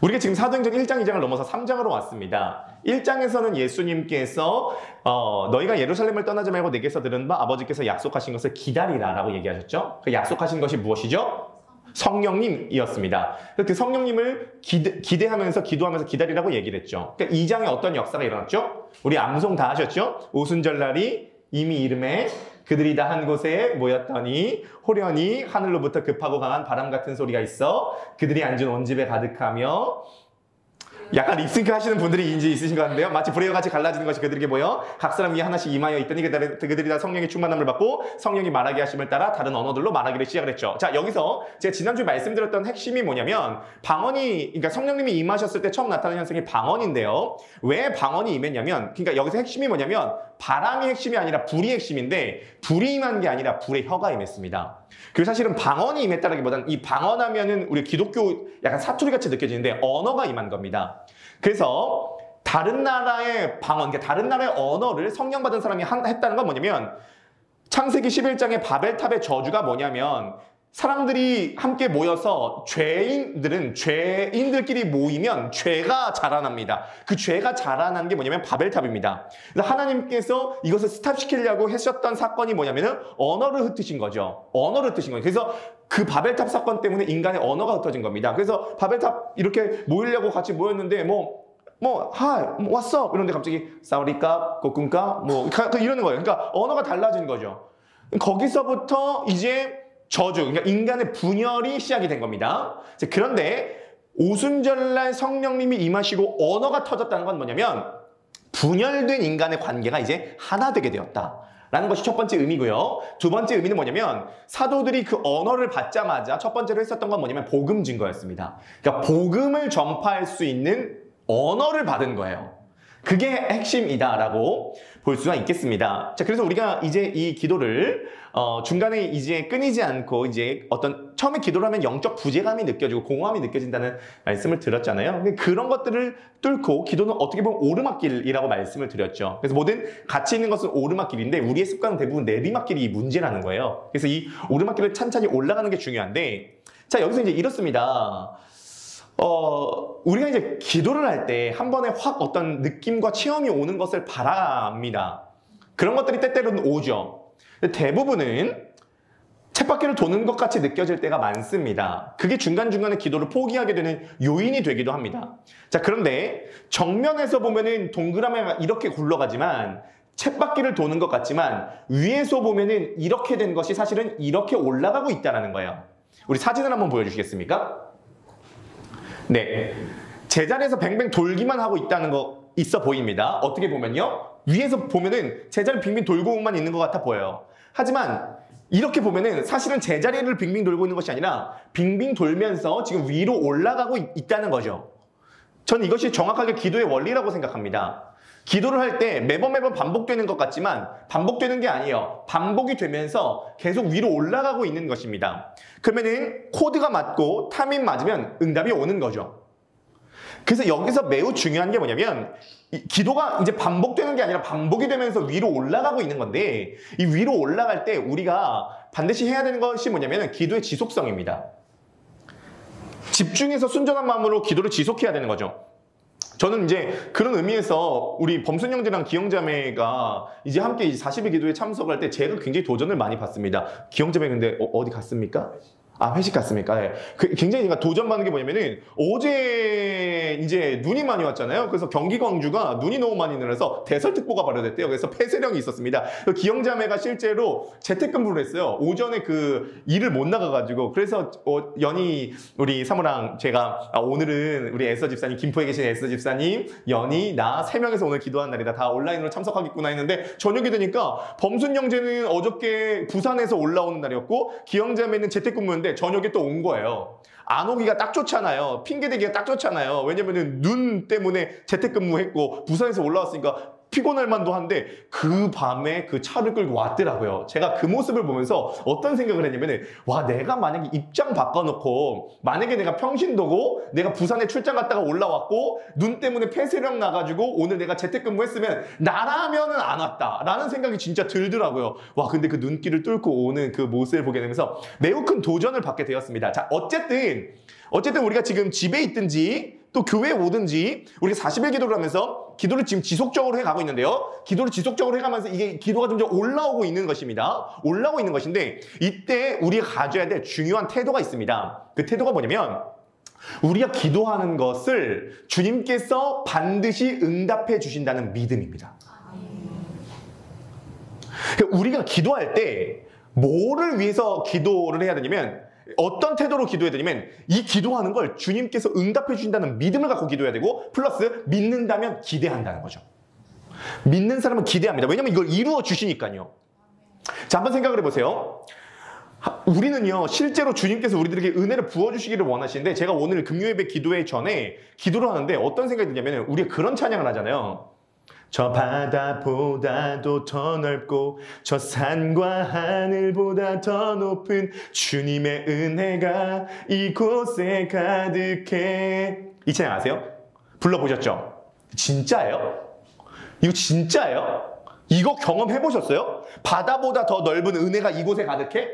우리가 지금 사도행전 1장, 2장을 넘어서 3장으로 왔습니다. 1장에서는 예수님께서 너희가 예루살렘을 떠나지 말고 내게서 들은 바 아버지께서 약속하신 것을 기다리라 라고 얘기하셨죠. 그 약속하신 것이 무엇이죠? 성령님이었습니다. 그 성령님을 기대하면서 기도하면서 기다리라고 얘기를 했죠. 그러니까 2장에 어떤 역사가 일어났죠? 우리 암송 다 하셨죠? 오순절날이 이미 이름에 그들이 다 한 곳에 모였더니 호련히 하늘로부터 급하고 강한 바람 같은 소리가 있어 그들이 앉은 온 집에 가득하며 약간 립싱크 하시는 분들이 인지 있으신 것 같은데요. 마치 불의와 같이 갈라지는 것이 그들에게 모여 각 사람 위에 하나씩 임하여 있더니 그들이 다 성령의 충만함을 받고 성령이 말하게 하심을 따라 다른 언어들로 말하기를 시작을 했죠. 자, 여기서 제가 지난주에 말씀드렸던 핵심이 뭐냐면 방언이, 그러니까 성령님이 임하셨을 때 처음 나타나는 현상이 방언인데요. 왜 방언이 임했냐면, 그러니까 여기서 핵심이 뭐냐면 바람이 핵심이 아니라 불이 핵심인데 불이 임한 게 아니라 불의 혀가 임했습니다. 그리고 사실은 방언이 임했다라기보다는 이 방언하면은 우리 기독교 약간 사투리 같이 느껴지는데 언어가 임한 겁니다. 그래서 다른 나라의 방언, 그러니까 다른 나라의 언어를 성령 받은 사람이 했다는 건 뭐냐면 창세기 11장의 바벨탑의 저주가 뭐냐면 사람들이 함께 모여서 죄인들끼리 모이면 죄가 자라납니다. 그 죄가 자라난 게 뭐냐면 바벨탑입니다. 그래서 하나님께서 이것을 스탑시키려고 하셨던 사건이 뭐냐면은 언어를 흩으신 거죠. 언어를 흩으신 거예요. 그래서 그 바벨탑 사건 때문에 인간의 언어가 흩어진 겁니다. 그래서 바벨탑 이렇게 모이려고 같이 모였는데 하이, 왔어? 이런데 갑자기 싸우리까, 꼬꿍까, 이러는 거예요. 그러니까 언어가 달라진 거죠. 거기서부터 이제 저주, 그러니까 인간의 분열이 시작이 된 겁니다. 그런데 오순절날 성령님이 임하시고 언어가 터졌다는 건 뭐냐면 분열된 인간의 관계가 이제 하나 되게 되었다. 라는 것이 첫 번째 의미고요. 두 번째 의미는 뭐냐면 사도들이 그 언어를 받자마자 첫 번째로 했었던 건 뭐냐면 복음 증거였습니다. 그러니까 복음을 전파할 수 있는 언어를 받은 거예요. 그게 핵심이다라고 볼 수가 있겠습니다. 자, 그래서 우리가 이제 이 기도를 중간에 이제 끊이지 않고 이제 어떤 처음에 기도를 하면 영적 부재감이 느껴지고 공허함이 느껴진다는 말씀을 드렸잖아요. 근데 그런 것들을 뚫고 기도는 어떻게 보면 오르막길이라고 말씀을 드렸죠. 그래서 모든 가치 있는 것은 오르막길인데 우리의 습관은 대부분 내리막길이 문제라는 거예요. 그래서 이 오르막길을 찬찬히 올라가는 게 중요한데, 자, 여기서 이제 이렇습니다. 우리가 이제 기도를 할 때 한 번에 확 어떤 느낌과 체험이 오는 것을 바랍니다. 그런 것들이 때때로는 오죠. 근데 대부분은 쳇바퀴를 도는 것 같이 느껴질 때가 많습니다. 그게 중간중간에 기도를 포기하게 되는 요인이 되기도 합니다. 자, 그런데 정면에서 보면은 동그라미가 이렇게 굴러가지만 쳇바퀴를 도는 것 같지만 위에서 보면은 이렇게 된 것이 사실은 이렇게 올라가고 있다는 거예요. 우리 사진을 한번 보여주시겠습니까? 네, 제자리에서 뱅뱅 돌기만 하고 있다는 거 있어 보입니다. 어떻게 보면요, 위에서 보면은 제자리 빙빙 돌고만 있는 것 같아 보여요. 하지만 이렇게 보면은 사실은 제자리를 빙빙 돌고 있는 것이 아니라 빙빙 돌면서 지금 위로 올라가고 있다는 거죠. 저는 이것이 정확하게 기도의 원리라고 생각합니다. 기도를 할 때 매번 반복되는 것 같지만 반복되는 게 아니에요. 반복이 되면서 계속 위로 올라가고 있는 것입니다. 그러면은 코드가 맞고 타이밍 맞으면 응답이 오는 거죠. 그래서 여기서 매우 중요한 게 뭐냐면 기도가 이제 반복되는 게 아니라 반복이 되면서 위로 올라가고 있는 건데, 이 위로 올라갈 때 우리가 반드시 해야 되는 것이 뭐냐면 기도의 지속성입니다. 집중해서 순전한 마음으로 기도를 지속해야 되는 거죠. 저는 이제 그런 의미에서 우리 범순 형제랑 기영자매가 이제 함께 40일 기도에 참석할 때 제가 굉장히 도전을 많이 받습니다. 기영자매 근데 어디 갔습니까? 아, 회식 갔습니까? 네. 굉장히 제가 도전받는 게 뭐냐면은 어제 이제 눈이 많이 왔잖아요. 그래서 경기 광주가 눈이 너무 많이 내려서 대설특보가 발효됐대요. 그래서 폐쇄령이 있었습니다. 기영자매가 실제로 재택근무를 했어요. 오전에 그 일을 못 나가가지고. 그래서 연희 우리 사모랑 제가 오늘은 우리 에서 집사님, 김포에 계신 에서 집사님, 연희, 나 3명에서 오늘 기도한 날이다. 다 온라인으로 참석하겠구나 했는데 저녁이 되니까 범순 형제는 어저께 부산에서 올라오는 날이었고 기영자매는 재택근무였는데 저녁에 또 온 거예요. 안 오기가 딱 좋잖아요. 핑계대기가 딱 좋잖아요. 왜냐면은 눈 때문에 재택근무했고 부산에서 올라왔으니까 피곤할 만도 한데 그 밤에 그 차를 끌고 왔더라고요. 제가 그 모습을 보면서 어떤 생각을 했냐면은 와, 내가 만약에 입장 바꿔놓고 만약에 내가 평신도고 내가 부산에 출장 갔다가 올라왔고 눈 때문에 폐쇄령 나가지고 오늘 내가 재택근무했으면 나라면은 안 왔다라는 생각이 진짜 들더라고요. 와, 근데 그 눈길을 뚫고 오는 그 모습을 보게 되면서 매우 큰 도전을 받게 되었습니다. 자, 어쨌든 우리가 지금 집에 있든지 또 교회에 오든지 우리가 40일 기도를 하면서 기도를 지금 지속적으로 해가고 있는데요. 기도를 지속적으로 해가면서 이게 기도가 점점 올라오고 있는 것입니다. 올라오고 있는 것인데 이때 우리가 가져야 될 중요한 태도가 있습니다. 그 태도가 뭐냐면 우리가 기도하는 것을 주님께서 반드시 응답해 주신다는 믿음입니다. 그러니까 우리가 기도할 때 뭐를 위해서 기도를 해야 되냐면 어떤 태도로 기도해야 되냐면 이 기도하는 걸 주님께서 응답해 주신다는 믿음을 갖고 기도해야 되고 플러스 믿는다면 기대한다는 거죠. 믿는 사람은 기대합니다. 왜냐면 이걸 이루어 주시니까요. 자, 한번 생각을 해보세요. 우리는요 실제로 주님께서 우리들에게 은혜를 부어주시기를 원하시는데 제가 오늘 금요예배 기도회 전에 기도를 하는데 어떤 생각이 드냐면 우리가 그런 찬양을 하잖아요. 저 바다보다도 더 넓고 저 산과 하늘보다 더 높은 주님의 은혜가 이곳에 가득해. 이 찬양 아세요? 불러보셨죠? 진짜예요? 이거 진짜예요? 이거 경험해보셨어요? 바다보다 더 넓은 은혜가 이곳에 가득해?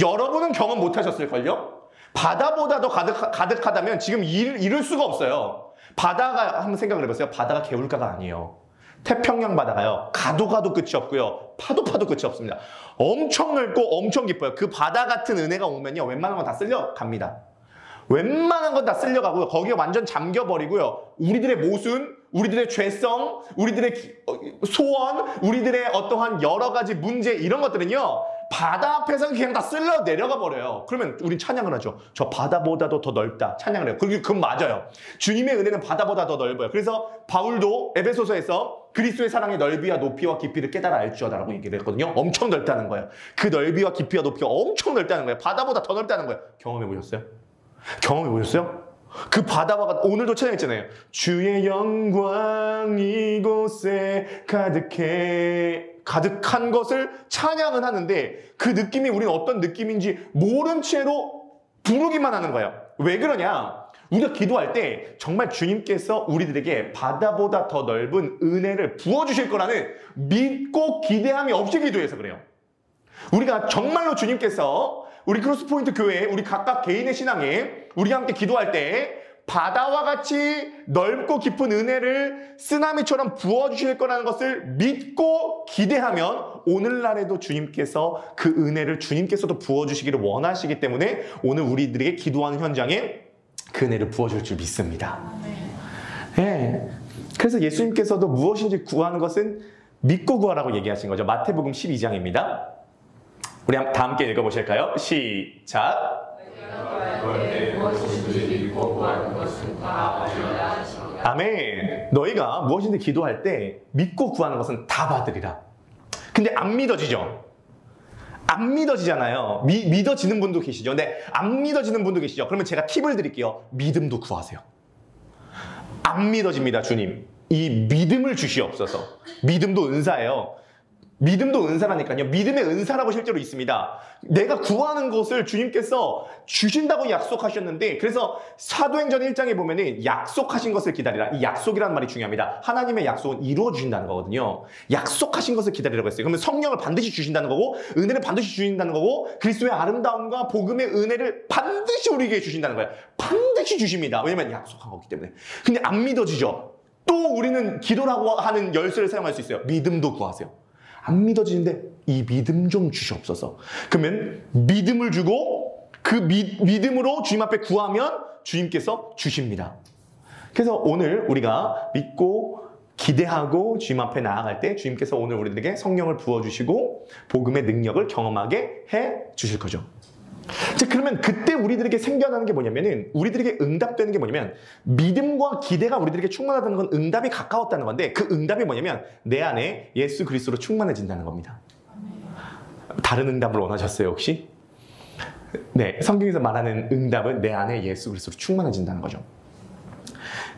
여러분은 경험 못하셨을걸요? 바다보다 더 가득하다면 지금 이룰 수가 없어요. 바다가 한번 생각을 해보세요. 바다가 개울가가 아니에요. 태평양 바다가요. 가도 끝이 없고요. 파도 끝이 없습니다. 엄청 넓고 엄청 깊어요. 그 바다 같은 은혜가 오면요. 웬만한 건 다 쓸려갑니다. 웬만한 건 다 쓸려가고요. 거기에 완전 잠겨버리고요. 우리들의 모순, 우리들의 죄성, 우리들의 소원, 우리들의 어떠한 여러 가지 문제 이런 것들은요. 바다 앞에서는 그냥 다 쓸려 내려가 버려요. 그러면 우린 찬양을 하죠. 저 바다보다도 더 넓다. 찬양을 해요. 그건 맞아요. 주님의 은혜는 바다보다 더 넓어요. 그래서 바울도 에베소서에서 그리스도의 사랑의 넓이와 높이와 깊이를 깨달아 알지어다라고 얘기를 했거든요. 엄청 넓다는 거예요. 그 넓이와 깊이와 높이가 엄청 넓다는 거예요. 바다보다 더 넓다는 거예요. 경험해 보셨어요? 경험해 보셨어요? 그 바다가 오늘도 찬양했잖아요. 주의 영광 이곳에 가득해. 가득한 것을 찬양은 하는데 그 느낌이 우리는 어떤 느낌인지 모른 채로 부르기만 하는 거예요. 왜 그러냐? 우리가 기도할 때 정말 주님께서 우리들에게 바다보다 더 넓은 은혜를 부어주실 거라는 믿고 기대함이 없이 기도해서 그래요. 우리가 정말로 주님께서 우리 크로스포인트 교회에 우리 각각 개인의 신앙에 우리가 함께 기도할 때 바다와 같이 넓고 깊은 은혜를 쓰나미처럼 부어주실 거라는 것을 믿고 기대하면 오늘날에도 주님께서 그 은혜를 주님께서도 부어주시기를 원하시기 때문에 오늘 우리들에게 기도하는 현장에 그 은혜를 부어줄 줄 믿습니다. 네. 그래서 예수님께서도 무엇인지 구하는 것은 믿고 구하라고 얘기하신 거죠. 마태복음 12장입니다. 우리 다 함께 읽어보실까요? 시작! 아멘. 너희가 무엇인지 기도할 때 믿고 구하는 것은 다 받으리라. 근데 안 믿어지죠? 안 믿어지잖아요. 믿어지는 분도 계시죠? 근데 안 믿어지는 분도 계시죠? 그러면 제가 팁을 드릴게요. 믿음도 구하세요. 안 믿어집니다, 주님. 이 믿음을 주시옵소서. 믿음도 은사예요. 믿음도 은사라니까요. 믿음의 은사라고 실제로 있습니다. 내가 구하는 것을 주님께서 주신다고 약속하셨는데 그래서 사도행전 1장에 보면은 약속하신 것을 기다리라. 이 약속이라는 말이 중요합니다. 하나님의 약속은 이루어 주신다는 거거든요. 약속하신 것을 기다리라고 했어요. 그러면 성령을 반드시 주신다는 거고 은혜를 반드시 주신다는 거고 그리스도의 아름다움과 복음의 은혜를 반드시 우리에게 주신다는 거예요. 반드시 주십니다. 왜냐면 약속한 거기 때문에. 근데 안 믿어지죠. 또 우리는 기도라고 하는 열쇠를 사용할 수 있어요. 믿음도 구하세요. 안 믿어지는데 이 믿음 좀 주시옵소서. 그러면 믿음을 주고 그 믿음으로 주님 앞에 구하면 주님께서 주십니다. 그래서 오늘 우리가 믿고 기대하고 주님 앞에 나아갈 때 주님께서 오늘 우리들에게 성령을 부어주시고 복음의 능력을 경험하게 해 주실 거죠. 자, 그러면 그때 우리들에게 생겨나는 게 뭐냐면은 우리들에게 응답되는 게 뭐냐면 믿음과 기대가 우리들에게 충만하다는 건 응답이 가까웠다는 건데 그 응답이 뭐냐면 내 안에 예수 그리스도로 충만해진다는 겁니다. 다른 응답을 원하셨어요 혹시? 네, 성경에서 말하는 응답은 내 안에 예수 그리스도로 충만해진다는 거죠.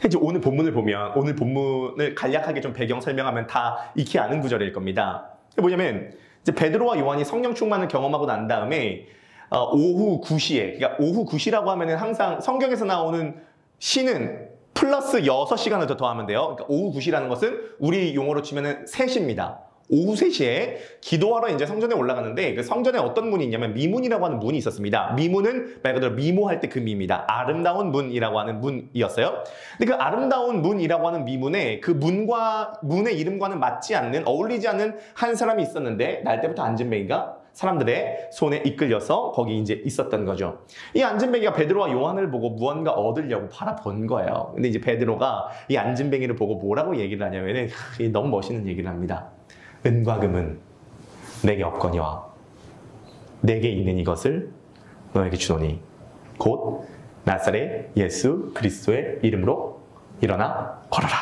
이제 오늘 본문을 보면 오늘 본문을 간략하게 좀 배경 설명하면 다 익히 아는 구절일 겁니다. 뭐냐면 이제 베드로와 요한이 성령 충만을 경험하고 난 다음에 오후 9시에, 그러니까 오후 9시라고 하면은 항상 성경에서 나오는 시는 플러스 6시간을 더 더하면 돼요. 그러니까 오후 9시라는 것은 우리 용어로 치면은 3시입니다. 오후 3시에 기도하러 이제 성전에 올라가는데 그 성전에 어떤 문이 있냐면 미문이라고 하는 문이 있었습니다. 미문은 말 그대로 미모할 때 그 미입니다. 아름다운 문이라고 하는 문이었어요. 근데 그 아름다운 문이라고 하는 미문에 그 문의 이름과는 맞지 않는, 어울리지 않는 한 사람이 있었는데 날 때부터 안진뱅이가 사람들의 손에 이끌려서 거기 이제 있었던 거죠. 이 안진뱅이가 베드로와 요한을 보고 무언가 얻으려고 바라본 거예요. 근데 이제 베드로가 이 안진뱅이를 보고 뭐라고 얘기를 하냐면은 너무 멋있는 얘기를 합니다. 은과 금은 내게 없거니와 내게 있는 이것을 너에게 주노니 곧 나사렛 예수 그리스도의 이름으로 일어나 걸어라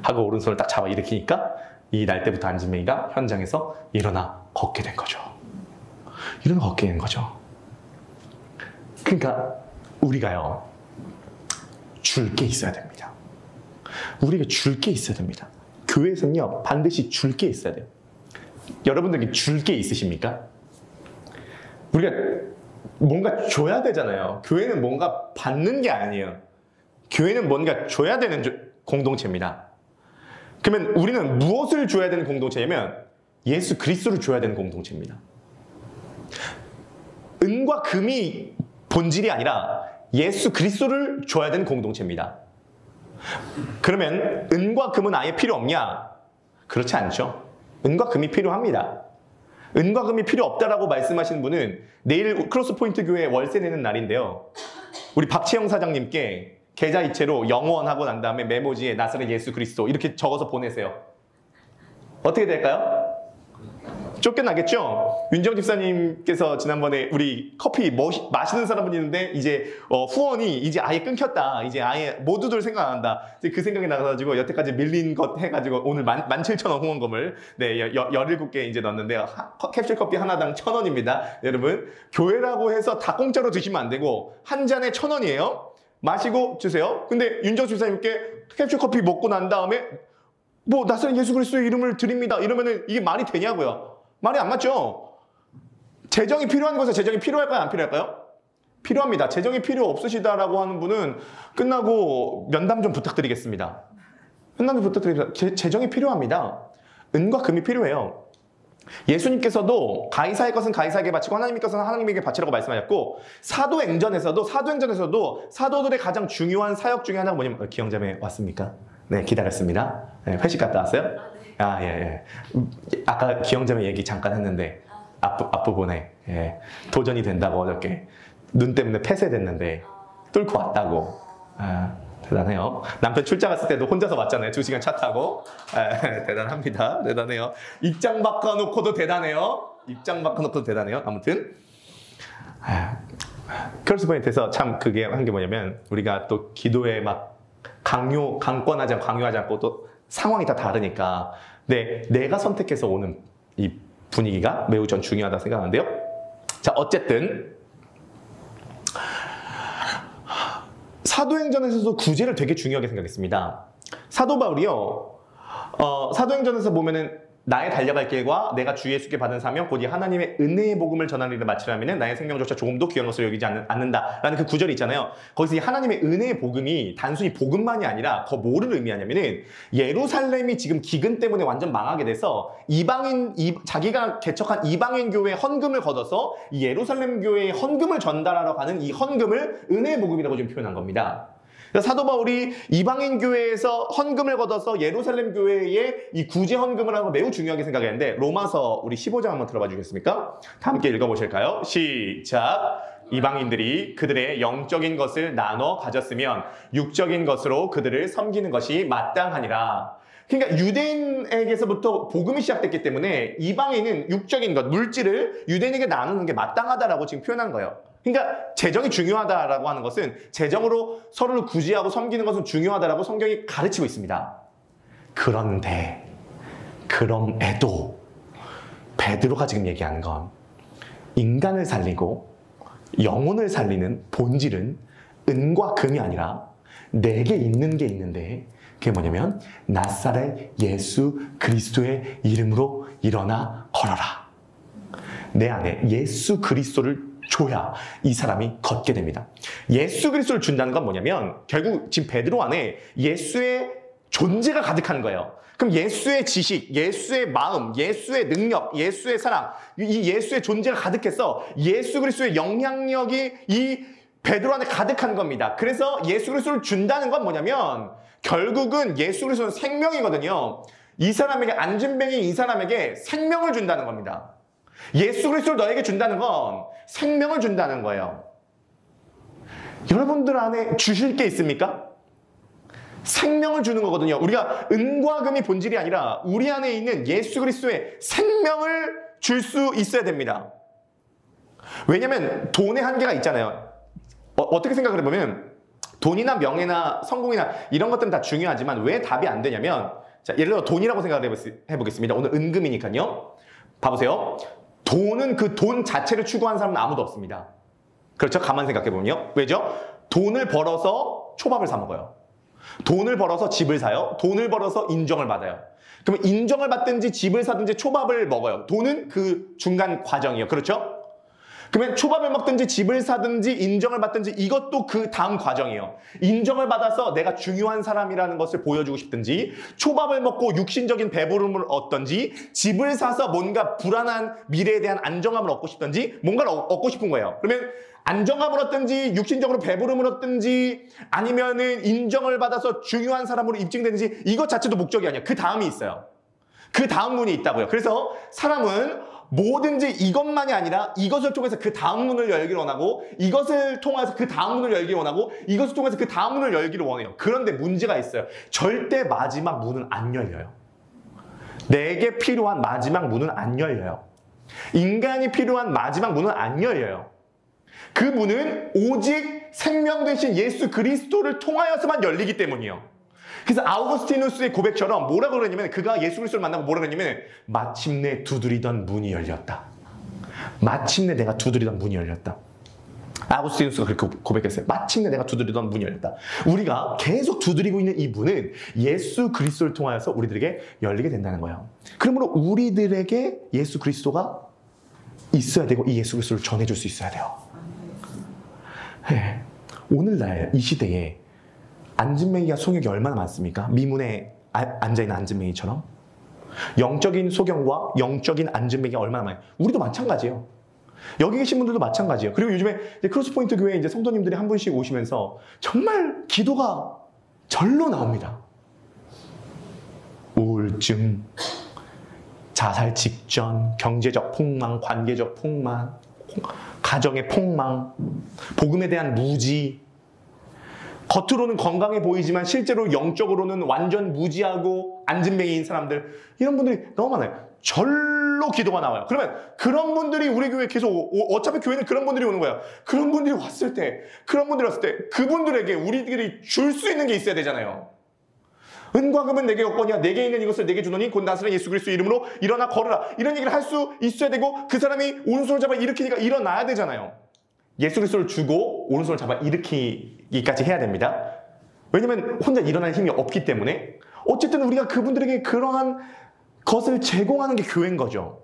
하고 오른손을 딱 잡아 일으키니까 이 날 때부터 안진뱅이가 현장에서 일어나 걷게 된 거죠. 일어나 걷게 된 거죠. 그러니까 우리가요 줄 게 있어야 됩니다. 우리가 줄 게 있어야 됩니다. 교회에서는요 반드시 줄 게 있어야 돼요. 여러분들께 줄 게 있으십니까? 우리가 뭔가 줘야 되잖아요. 교회는 뭔가 받는 게 아니에요. 교회는 뭔가 줘야 되는 공동체입니다. 그러면 우리는 무엇을 줘야 되는 공동체냐면 예수 그리스도를 줘야 되는 공동체입니다. 은과 금이 본질이 아니라 예수 그리스도를 줘야 되는 공동체입니다. 그러면 은과 금은 아예 필요 없냐? 그렇지 않죠. 은과 금이 필요합니다. 은과 금이 필요 없다라고 말씀하시는 분은 내일 크로스포인트 교회 월세 내는 날인데요. 우리 박채영 사장님께 계좌이체로 영원하고 난 다음에 메모지에 나사렛 예수 그리스도 이렇게 적어서 보내세요. 어떻게 될까요? 쫓겨나겠죠? 윤정 집사님께서 지난번에 우리 커피 마시는 사람분이 있는데 이제 후원이 이제 아예 끊겼다. 이제 아예 모두들 생각 안 한다. 이제 그 생각이 나가지고 여태까지 밀린 것 해가지고 오늘 17,000원 후원금을 17개 이제 넣었는데요. 캡슐 커피 하나당 1,000원입니다. 여러분 교회라고 해서 다 공짜로 드시면 안 되고 한 잔에 1,000원이에요. 마시고 주세요. 근데 윤정 집사님께 캡슐 커피 먹고 난 다음에 뭐 나사렛 예수 그리스도의 이름을 드립니다. 이러면은 이게 말이 되냐고요. 말이 안 맞죠? 재정이 필요한 것에 재정이 필요할까요? 안 필요할까요? 필요합니다. 재정이 필요 없으시다라고 하는 분은 끝나고 면담 좀 부탁드리겠습니다. 면담 좀 부탁드립니다. 재정이 필요합니다. 은과 금이 필요해요. 예수님께서도 가이사의 것은 가이사에게 바치고 하나님의 것은 하나님에게 바치라고 말씀하셨고 사도행전에서도 사도들의 가장 중요한 사역 중에 하나가 뭐냐면 기영자매 왔습니까? 네, 기다렸습니다. 네, 회식 갔다 왔어요? 아, 예. 아까 기영자매 얘기 잠깐 했는데 앞부분에 도전이 된다고 어저께 눈 때문에 폐쇄됐는데 뚫고 왔다고. 대단해요. 남편 출장 갔을 때도 혼자서 왔잖아요. 2시간 차 타고. 대단합니다. 대단해요. 입장 바꿔놓고도 대단해요. 아무튼 크로스포인트에서 참 그게 한 게 뭐냐면 우리가 또 기도에 막 강권하지 않고 강요하지 않고 또 상황이 다 다르니까 내가 선택해서 오는 이 분위기가 매우 전 중요하다고 생각하는데요. 자, 어쨌든 사도행전에서도 구제를 되게 중요하게 생각했습니다. 사도 바울이요. 사도행전에서 보면은 나의 달려갈 길과 내가 주 예수께 받은 사명 곧 이 하나님의 은혜의 복음을 전하는 일을 마치려면 나의 생명조차 조금도 귀한 것으로 여기지 않는다라는 그 구절이 있잖아요. 거기서 이 하나님의 은혜의 복음이 단순히 복음만이 아니라 더 뭐를 의미하냐면은 예루살렘이 지금 기근 때문에 완전 망하게 돼서 자기가 개척한 이방인 교회에 헌금을 걷어서 이 예루살렘 교회에 헌금을 전달하러 가는 이 헌금을 은혜의 복음이라고 좀 표현한 겁니다. 사도 바울이 이방인 교회에서 헌금을 걷어서 예루살렘 교회에 이 구제 헌금을 하는 거 매우 중요하게 생각했는데 로마서 우리 15장 한번 들어봐 주겠습니까? 다 함께 읽어보실까요? 시작! 이방인들이 그들의 영적인 것을 나눠 가졌으면 육적인 것으로 그들을 섬기는 것이 마땅하니라. 그러니까 유대인에게서부터 복음이 시작됐기 때문에 이방인은 육적인 것, 물질을 유대인에게 나누는 게 마땅하다라고 지금 표현한 거예요. 그러니까 재정이 중요하다라고 하는 것은 재정으로 서로를 구제하고 섬기는 것은 중요하다라고 성경이 가르치고 있습니다. 그럼에도 베드로가 지금 얘기하는 건 인간을 살리고 영혼을 살리는 본질은 은과 금이 아니라 내게 있는 게 있는데 그게 뭐냐면 나사렛 예수 그리스도의 이름으로 일어나 걸어라. 내 안에 예수 그리스도를 줘야 이 사람이 걷게 됩니다. 예수 그리스도를 준다는 건 뭐냐면 결국 지금 베드로 안에 예수의 존재가 가득한 거예요. 그럼 예수의 지식, 예수의 마음, 예수의 능력, 예수의 사랑, 이 예수의 존재가 가득해서 예수 그리스도의 영향력이 이 베드로 안에 가득한 겁니다. 그래서 예수 그리스도를 준다는 건 뭐냐면 결국은 예수 그리스도는 생명이거든요. 이 사람에게 안진뱅이 이 사람에게 생명을 준다는 겁니다. 예수 그리스도를 너에게 준다는 건 생명을 준다는 거예요. 여러분들 안에 주실 게 있습니까? 생명을 주는 거거든요. 우리가 은과 금이 본질이 아니라 우리 안에 있는 예수 그리스도의 생명을 줄 수 있어야 됩니다. 왜냐하면 돈의 한계가 있잖아요. 어떻게 생각을 해보면 돈이나 명예나 성공이나 이런 것들은 다 중요하지만 왜 답이 안 되냐면 자, 예를 들어 돈이라고 생각을 해보겠습니다. 오늘 은금이니까요. 봐보세요. 돈은 그 돈 자체를 추구하는 사람은 아무도 없습니다. 그렇죠? 가만 생각해보면요. 왜죠? 돈을 벌어서 초밥을 사 먹어요. 돈을 벌어서 집을 사요. 돈을 벌어서 인정을 받아요. 그러면 인정을 받든지 집을 사든지 초밥을 먹어요. 돈은 그 중간 과정이에요. 그렇죠? 그러면 초밥을 먹든지 집을 사든지 인정을 받든지 이것도 그 다음 과정이에요. 인정을 받아서 내가 중요한 사람이라는 것을 보여주고 싶든지 초밥을 먹고 육신적인 배부름을 얻든지 집을 사서 뭔가 불안한 미래에 대한 안정감을 얻고 싶든지 뭔가를 얻고 싶은 거예요. 그러면 안정감을 얻든지 육신적으로 배부름을 얻든지 아니면은 인정을 받아서 중요한 사람으로 입증되든지 이것 자체도 목적이 아니에요. 그 다음이 있어요. 그 다음 문이 있다고요. 그래서 사람은 뭐든지 이것만이 아니라 이것을 통해서 그 다음 문을 열기를 원하고 이것을 통해서 그 다음 문을 열기를 원하고 이것을 통해서 그 다음 문을 열기를 원해요. 그런데 문제가 있어요. 절대 마지막 문은 안 열려요. 내게 필요한 마지막 문은 안 열려요. 인간이 필요한 마지막 문은 안 열려요. 그 문은 오직 생명 되신 예수 그리스도를 통하여서만 열리기 때문이에요. 그래서 아우구스티누스의 고백처럼 뭐라고 그러냐면 그가 예수 그리스도를 만나고 뭐라고 그러냐면 마침내 두드리던 문이 열렸다. 마침내 내가 두드리던 문이 열렸다. 아우구스티누스가 그렇게 고백했어요. 마침내 내가 두드리던 문이 열렸다. 우리가 계속 두드리고 있는 이 문은 예수 그리스도를 통하여서 우리들에게 열리게 된다는 거예요. 그러므로 우리들에게 예수 그리스도가 있어야 되고 이 예수 그리스도를 전해줄 수 있어야 돼요. 네. 오늘날 이 시대에 안진뱅이가 속력이 얼마나 많습니까? 미문에 앉아있는 안진뱅이처럼 영적인 소경과 영적인 안진뱅이가 얼마나 많아요. 우리도 마찬가지예요. 여기 계신 분들도 마찬가지예요. 그리고 요즘에 크로스포인트 교회에 이제 성도님들이 한 분씩 오시면서 정말 기도가 절로 나옵니다. 우울증, 자살 직전, 경제적 폭망, 관계적 폭망, 가정의 폭망, 복음에 대한 무지, 겉으로는 건강해 보이지만 실제로 영적으로는 완전 무지하고 안진뱅이인 사람들, 이런 분들이 너무 많아요. 절로 기도가 나와요. 그러면 그런 분들이 우리 교회에 계속 어차피 교회는 그런 분들이 오는 거예요. 그런 분들이 왔을 때 그분들에게 우리들이 줄 수 있는 게 있어야 되잖아요. 은과 금은 내게 없거니와 내게 있는 이것을 내게 주노니 곧 나사렛 예수 그리스도 이름으로 일어나 걸으라. 이런 얘기를 할 수 있어야 되고 그 사람이 오른손을 잡아 일으키니까 일어나야 되잖아요. 예수 그리스도를 주고 오른손을 잡아 일으키기까지 해야 됩니다. 왜냐면 혼자 일어날 힘이 없기 때문에 어쨌든 우리가 그분들에게 그러한 것을 제공하는 게 교회인 거죠.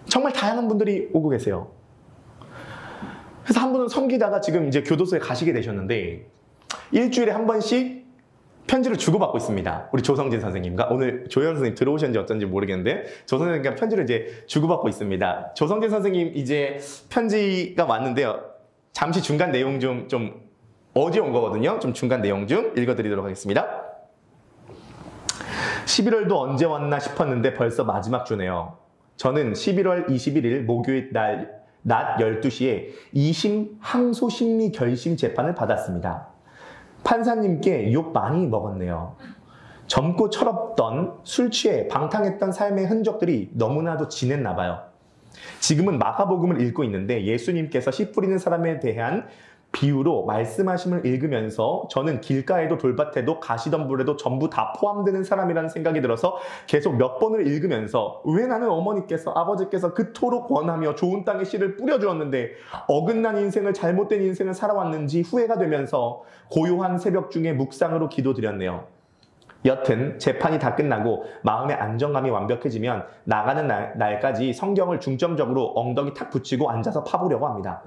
정말 다양한 분들이 오고 계세요. 그래서 한 분은 섬기다가 지금 이제 교도소에 가시게 되셨는데 일주일에 한 번씩 편지를 주고받고 있습니다. 우리 조성진 선생님과 오늘 조현 선생님 들어오셨는지 어쩐지 모르겠는데 조 선생님과 편지를 이제 주고받고 있습니다. 조성진 선생님 이제 편지가 왔는데요. 잠시 중간 내용 좀 어제 온 거거든요. 좀 중간 내용 좀 읽어드리도록 하겠습니다. 11월도 언제 왔나 싶었는데 벌써 마지막 주네요. 저는 11월 21일 목요일 낮 12시에 2심 항소심리 결심 재판을 받았습니다. 판사님께 욕 많이 먹었네요. 젊고 철없던 술 취해 방탕했던 삶의 흔적들이 너무나도 진했나 봐요. 지금은 마가복음을 읽고 있는데 예수님께서 씨 뿌리는 사람에 대한 비유로 말씀하심을 읽으면서 저는 길가에도 돌밭에도 가시덤불에도 전부 다 포함되는 사람이라는 생각이 들어서 계속 몇 번을 읽으면서 왜 나는 어머니께서 아버지께서 그토록 권하며 좋은 땅에 씨를 뿌려주었는데 어긋난 인생을 잘못된 인생을 살아왔는지 후회가 되면서 고요한 새벽 중에 묵상으로 기도드렸네요. 여튼 재판이 다 끝나고 마음의 안정감이 완벽해지면 나가는 날까지 성경을 중점적으로 엉덩이 탁 붙이고 앉아서 파보려고 합니다.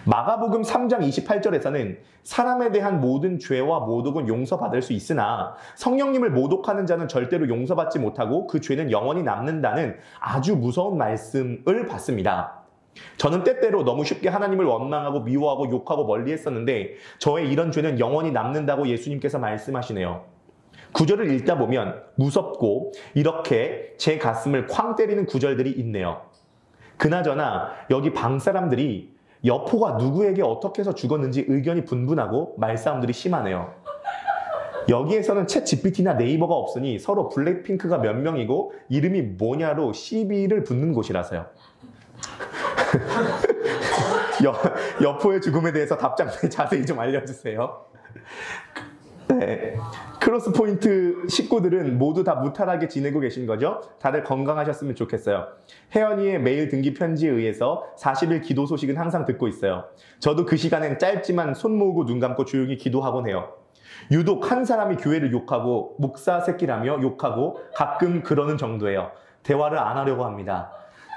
마가복음 3장 28절에서는 사람에 대한 모든 죄와 모독은 용서받을 수 있으나 성령님을 모독하는 자는 절대로 용서받지 못하고 그 죄는 영원히 남는다는 아주 무서운 말씀을 봤습니다. 저는 때때로 너무 쉽게 하나님을 원망하고 미워하고 욕하고 멀리했었는데 저의 이런 죄는 영원히 남는다고 예수님께서 말씀하시네요. 구절을 읽다 보면 무섭고 이렇게 제 가슴을 쾅 때리는 구절들이 있네요. 그나저나 여기 방 사람들이 여포가 누구에게 어떻게 해서 죽었는지 의견이 분분하고 말싸움들이 심하네요. 여기에서는 챗 GPT나 네이버가 없으니 서로 블랙핑크가 몇 명이고 이름이 뭐냐로 시비를 붙는 곳이라서요. 여포의 죽음에 대해서 답장 자세히 좀 알려주세요. 네. 크로스포인트 식구들은 모두 다 무탈하게 지내고 계신 거죠? 다들 건강하셨으면 좋겠어요. 혜연이의 메일 등기 편지에 의해서 40일 기도 소식은 항상 듣고 있어요. 저도 그 시간엔 짧지만 손 모으고 눈 감고 조용히 기도하곤 해요. 유독 한 사람이 교회를 욕하고 목사 새끼라며 욕하고 가끔 그러는 정도예요. 대화를 안 하려고 합니다.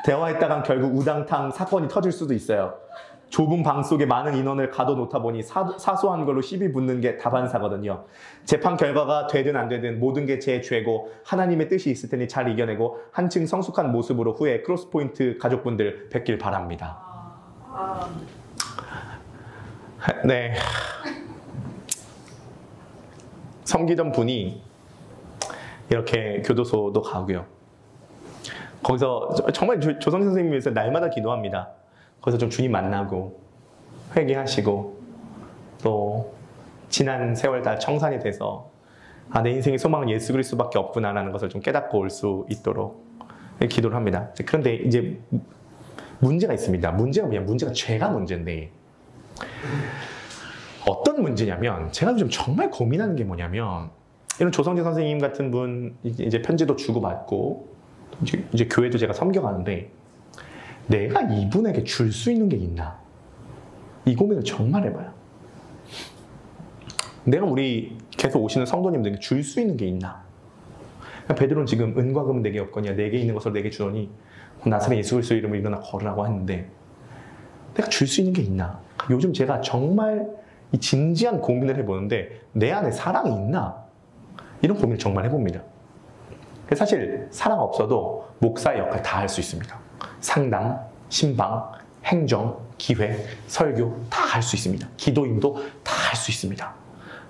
대화했다간 결국 우당탕 사건이 터질 수도 있어요. 좁은 방 속에 많은 인원을 가둬놓다 보니 사소한 걸로 시비 붙는 게 다반사거든요. 재판 결과가 되든 안 되든 모든 게 제 죄고 하나님의 뜻이 있을 테니 잘 이겨내고 한층 성숙한 모습으로 후에 크로스포인트 가족분들 뵙길 바랍니다. 네. 섬기던 분이 이렇게 교도소도 가고요. 거기서 정말 조성진 선생님을 위해서 날마다 기도합니다. 거기서 좀 주님 만나고 회개하시고 또 지난 세월 다 청산이 돼서 내 인생의 소망은 예수 그리스도밖에 없구나라는 것을 좀 깨닫고 올 수 있도록 기도를 합니다. 그런데 이제 문제가 있습니다. 문제가 뭐냐? 문제가 죄가 문제인데 어떤 문제냐면 제가 요즘 정말 고민하는 게 뭐냐면 이런 조성진 선생님 같은 분 이제 편지도 주고받고 이제 교회도 제가 섬겨가는데 내가 이분에게 줄 수 있는 게 있나? 이 고민을 정말 해봐요. 내가 우리 계속 오시는 성도님들에게 줄 수 있는 게 있나? 베드로는 지금 은과 금은 내게 없거니와 내게 있는 것을 내게 주노니 나사렛 예수 그리스도 이름으로 일어나 걸으라고 했는데 내가 줄 수 있는 게 있나? 요즘 제가 정말 이 진지한 고민을 해보는데 내 안에 사랑이 있나? 이런 고민을 정말 해봅니다. 사실 사랑 없어도 목사의 역할 다 할 수 있습니다. 상담, 신방, 행정, 기회, 설교 다 할 수 있습니다. 기도인도 다 할 수 있습니다.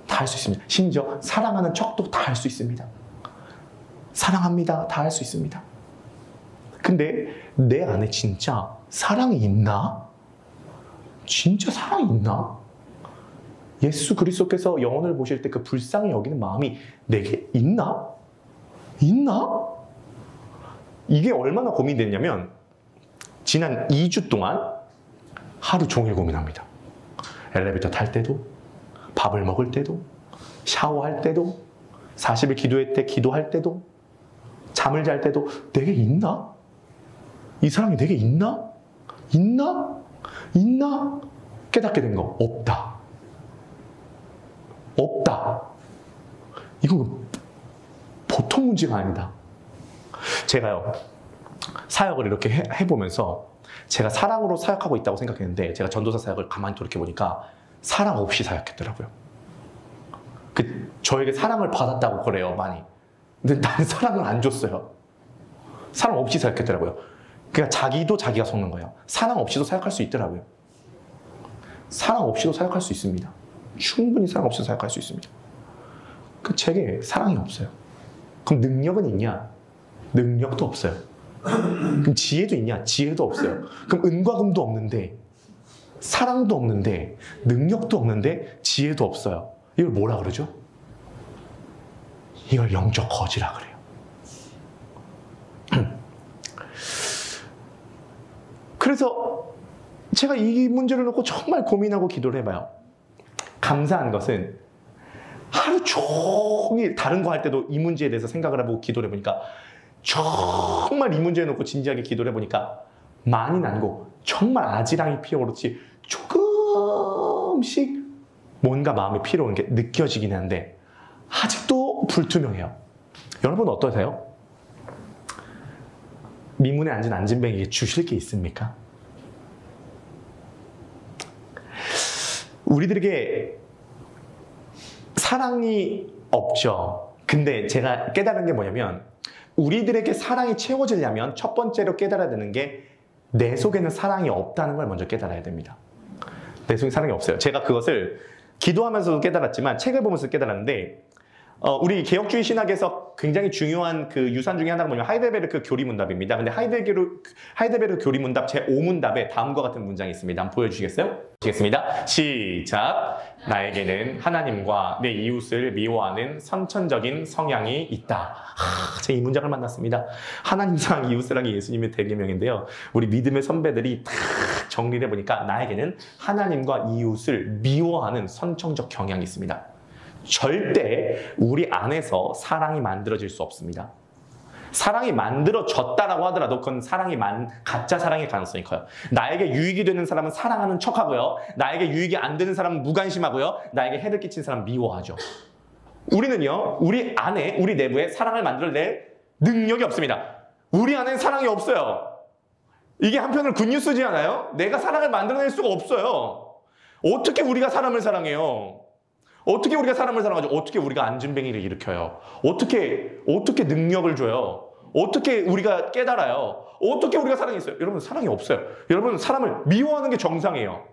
다 할 수 있습니다. 심지어 사랑하는 척도 다 할 수 있습니다. 사랑합니다. 다 할 수 있습니다. 근데 내 안에 진짜 사랑이 있나? 진짜 사랑이 있나? 예수 그리스도께서 영혼을 보실 때 그 불쌍히 여기는 마음이 내게 있나? 있나? 이게 얼마나 고민됐냐면 지난 2주 동안 하루 종일 고민합니다. 엘리베이터 탈 때도, 밥을 먹을 때도, 샤워할 때도, 40일 기도회 때 기도할 때도, 잠을 잘 때도 내게 있나? 이 사랑이 내게 있나? 있나? 있나? 깨닫게 된 거 없다. 없다. 이거 보통 문제가 아니다. 제가요 사역을 이렇게 해보면서 제가 사랑으로 사역하고 있다고 생각했는데 제가 전도사 사역을 가만히 돌이켜보니까 사랑 없이 사역했더라고요. 저에게 사랑을 받았다고 그래요 많이. 근데 나는 사랑을 안 줬어요. 사랑 없이 사역했더라고요. 그러니까 자기도 자기가 속는 거예요. 사랑 없이도 사역할 수 있더라고요. 사랑 없이도 사역할 수 있습니다. 충분히 사랑 없이도 사역할 수 있습니다. 제게 사랑이 없어요. 그럼 능력은 있냐? 능력도 없어요. 그럼 지혜도 있냐? 지혜도 없어요. 그럼 은과 금도 없는데 사랑도 없는데 능력도 없는데 지혜도 없어요. 이걸 뭐라 그러죠? 이걸 영적 거지라 그래요. 그래서 제가 이 문제를 놓고 정말 고민하고 기도를 해봐요. 감사한 것은 하루 종일 다른 거 할 때도 이 문제에 대해서 생각을 해보고 기도를 해보니까 정말 이 문제에 놓고 진지하게 기도를 해보니까 많이 난고 정말 아지랑이 피어오르지 조금씩 뭔가 마음에 피로한 게 느껴지긴 하는데 아직도 불투명해요. 여러분 어떠세요? 민문에 앉은 안진뱅이에게 주실 게 있습니까? 우리들에게 사랑이 없죠. 근데 제가 깨달은 게 뭐냐면 우리들에게 사랑이 채워지려면 첫 번째로 깨달아야 되는 게 내 속에는 사랑이 없다는 걸 먼저 깨달아야 됩니다. 내 속에 사랑이 없어요. 제가 그것을 기도하면서도 깨달았지만 책을 보면서 깨달았는데 우리 개혁주의 신학에서 굉장히 중요한 그 유산 중에 하나가 뭐냐면 하이델베르크 교리문답입니다. 근데 하이델베르크 교리문답 제5문답에 다음과 같은 문장이 있습니다. 한번 보여주시겠어요? 보시겠습니다. 시작! 나에게는 하나님과 내 이웃을 미워하는 선천적인 성향이 있다. 제가 이 문장을 만났습니다. 하나님상 이웃사랑이 예수님의 대계명인데요. 우리 믿음의 선배들이 다 정리를 해보니까 나에게는 하나님과 이웃을 미워하는 선천적 경향이 있습니다. 절대 우리 안에서 사랑이 만들어질 수 없습니다. 사랑이 만들어졌다라고 하더라도 그건 가짜 사랑의 가능성이 커요. 나에게 유익이 되는 사람은 사랑하는 척하고요. 나에게 유익이 안 되는 사람은 무관심하고요. 나에게 해를 끼친 사람은 미워하죠. 우리는요, 우리 안에, 우리 내부에 사랑을 만들어낼 능력이 없습니다. 우리 안엔 사랑이 없어요. 이게 한편으로 굿뉴스지 않아요? 내가 사랑을 만들어낼 수가 없어요. 어떻게 우리가 사람을 사랑해요? 어떻게 우리가 사람을 사랑하죠? 어떻게 우리가 안진뱅이를 일으켜요? 어떻게 능력을 줘요? 어떻게 우리가 깨달아요? 어떻게 우리가 사랑이 있어요? 여러분, 사랑이 없어요. 여러분, 사람을 미워하는 게 정상이에요.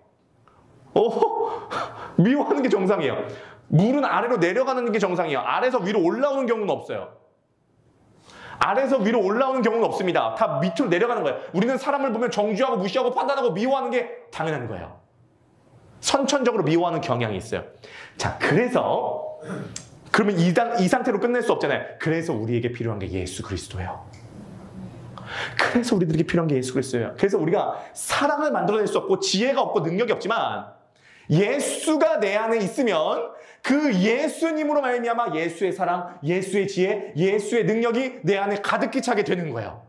미워하는 게 정상이에요. 물은 아래로 내려가는 게 정상이에요. 아래에서 위로 올라오는 경우는 없어요. 아래에서 위로 올라오는 경우는 없습니다. 다 밑으로 내려가는 거예요. 우리는 사람을 보면 정죄하고 무시하고 판단하고 미워하는 게 당연한 거예요. 선천적으로 미워하는 경향이 있어요. 자, 그래서 그러면 이 상태로 끝낼 수 없잖아요. 그래서 우리에게 필요한 게 예수 그리스도예요. 그래서 우리들에게 필요한 게 예수 그리스도예요. 그래서 우리가 사랑을 만들어낼 수 없고 지혜가 없고 능력이 없지만 예수가 내 안에 있으면 그 예수님으로 말미암아 예수의 사랑, 예수의 지혜, 예수의 능력이 내 안에 가득히 차게 되는 거예요.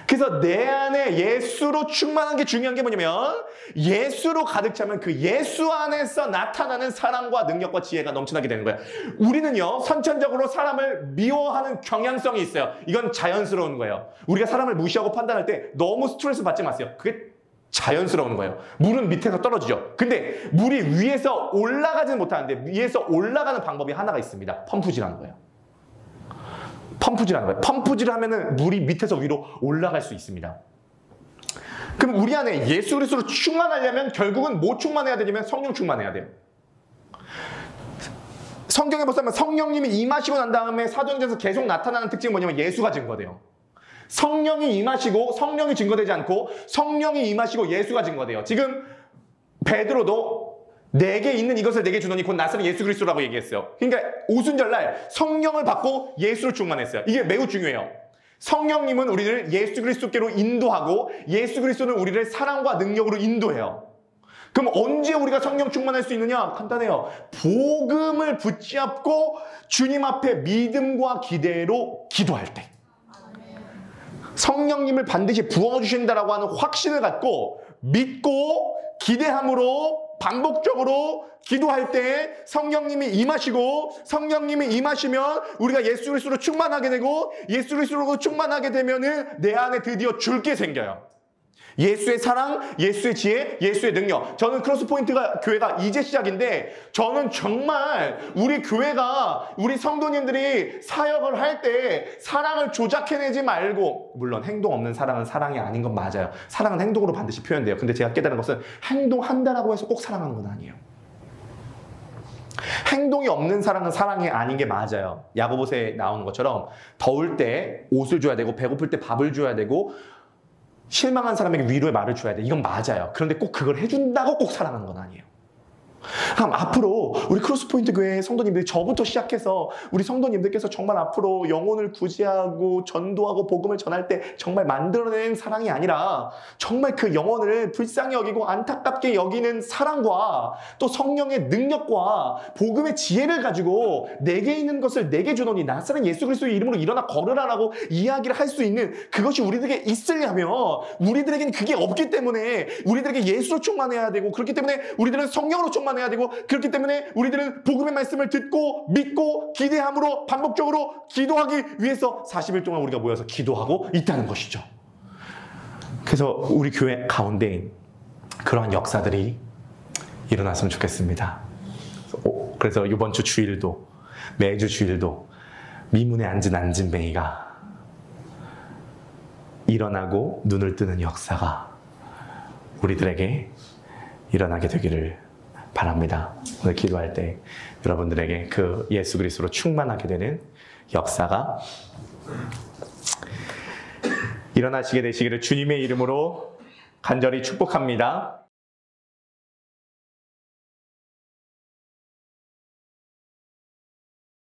그래서 내 안에 예수로 충만한 게 중요한 게 뭐냐면 예수로 가득 차면 그 예수 안에서 나타나는 사랑과 능력과 지혜가 넘쳐나게 되는 거예요. 우리는요, 선천적으로 사람을 미워하는 경향성이 있어요. 이건 자연스러운 거예요. 우리가 사람을 무시하고 판단할 때 너무 스트레스 받지 마세요. 그게 자연스러운 거예요. 물은 밑에서 떨어지죠. 근데 물이 위에서 올라가지는 못하는데 위에서 올라가는 방법이 하나가 있습니다. 펌프질하는 거예요. 펌프질하는 거예요. 펌프질을 하면은 물이 밑에서 위로 올라갈 수 있습니다. 그럼 우리 안에 예수 그리스도로 충만하려면 결국은 뭐 충만해야 되냐면 성령 충만해야 돼요. 성경에 보면 성령님이 임하시고 난 다음에 사도행전에서 계속 나타나는 특징이 뭐냐면 예수가 증거돼요. 성령이 임하시고 성령이 증거되지 않고 성령이 임하시고 예수가 증거돼요. 지금 베드로도 내게 있는 이것을 내게 주노니 곧 나사렛 예수 그리스도라고 얘기했어요. 그러니까 오순절날 성령을 받고 예수로 충만했어요. 이게 매우 중요해요. 성령님은 우리를 예수 그리스도께로 인도하고 예수 그리스도는 우리를 사랑과 능력으로 인도해요. 그럼 언제 우리가 성령 충만할 수 있느냐? 간단해요. 복음을 붙잡고 주님 앞에 믿음과 기대로 기도할 때. 성령님을 반드시 부어주신다라고 하는 확신을 갖고 믿고 기대함으로 반복적으로 기도할 때 성령님이 임하시고 성령님이 임하시면 우리가 예수 그리스도로 충만하게 되고 예수 그리스도로 충만하게 되면은 내 안에 드디어 줄 게 생겨요. 예수의 사랑, 예수의 지혜, 예수의 능력. 저는 크로스포인트가 교회가 이제 시작인데 저는 정말 우리 교회가 우리 성도님들이 사역을 할 때 사랑을 조작해내지 말고 물론 행동 없는 사랑은 사랑이 아닌 건 맞아요. 사랑은 행동으로 반드시 표현돼요. 근데 제가 깨달은 것은 행동한다라고 해서 꼭 사랑하는 건 아니에요. 행동이 없는 사랑은 사랑이 아닌 게 맞아요. 야고보서에 나오는 것처럼 더울 때 옷을 줘야 되고 배고플 때 밥을 줘야 되고 실망한 사람에게 위로의 말을 줘야 돼. 이건 맞아요. 그런데 꼭 그걸 해준다고 꼭 사랑하는 건 아니에요. 그럼 앞으로 우리 크로스포인트 교회 성도님들이 저부터 시작해서 우리 성도님들께서 정말 앞으로 영혼을 구제하고 전도하고 복음을 전할 때 정말 만들어낸 사랑이 아니라 정말 그 영혼을 불쌍히 여기고 안타깝게 여기는 사랑과 또 성령의 능력과 복음의 지혜를 가지고 내게 있는 것을 내게 주노니 나사렛 예수 그리스도의 이름으로 일어나 걸으라라고 이야기를 할 수 있는 그것이 우리들에게 있으려면 우리들에게는 그게 없기 때문에 우리들에게 예수로 충만해야 되고 그렇기 때문에 우리들은 성령으로 충만해야 되고 그렇기 때문에 우리들은 복음의 말씀을 듣고 믿고 기대함으로 반복적으로 기도하기 위해서 40일 동안 우리가 모여서 기도하고 있다는 것이죠. 그래서 우리 교회 가운데 그러한 역사들이 일어났으면 좋겠습니다. 그래서 이번 주 주일도 매주 주일도 미문에 앉은 안진뱅이가 일어나고 눈을 뜨는 역사가 우리들에게 일어나게 되기를 바랍니다. 오늘 기도할 때 여러분들에게 그 예수 그리스도로 충만하게 되는 역사가 일어나시게 되시기를 주님의 이름으로 간절히 축복합니다.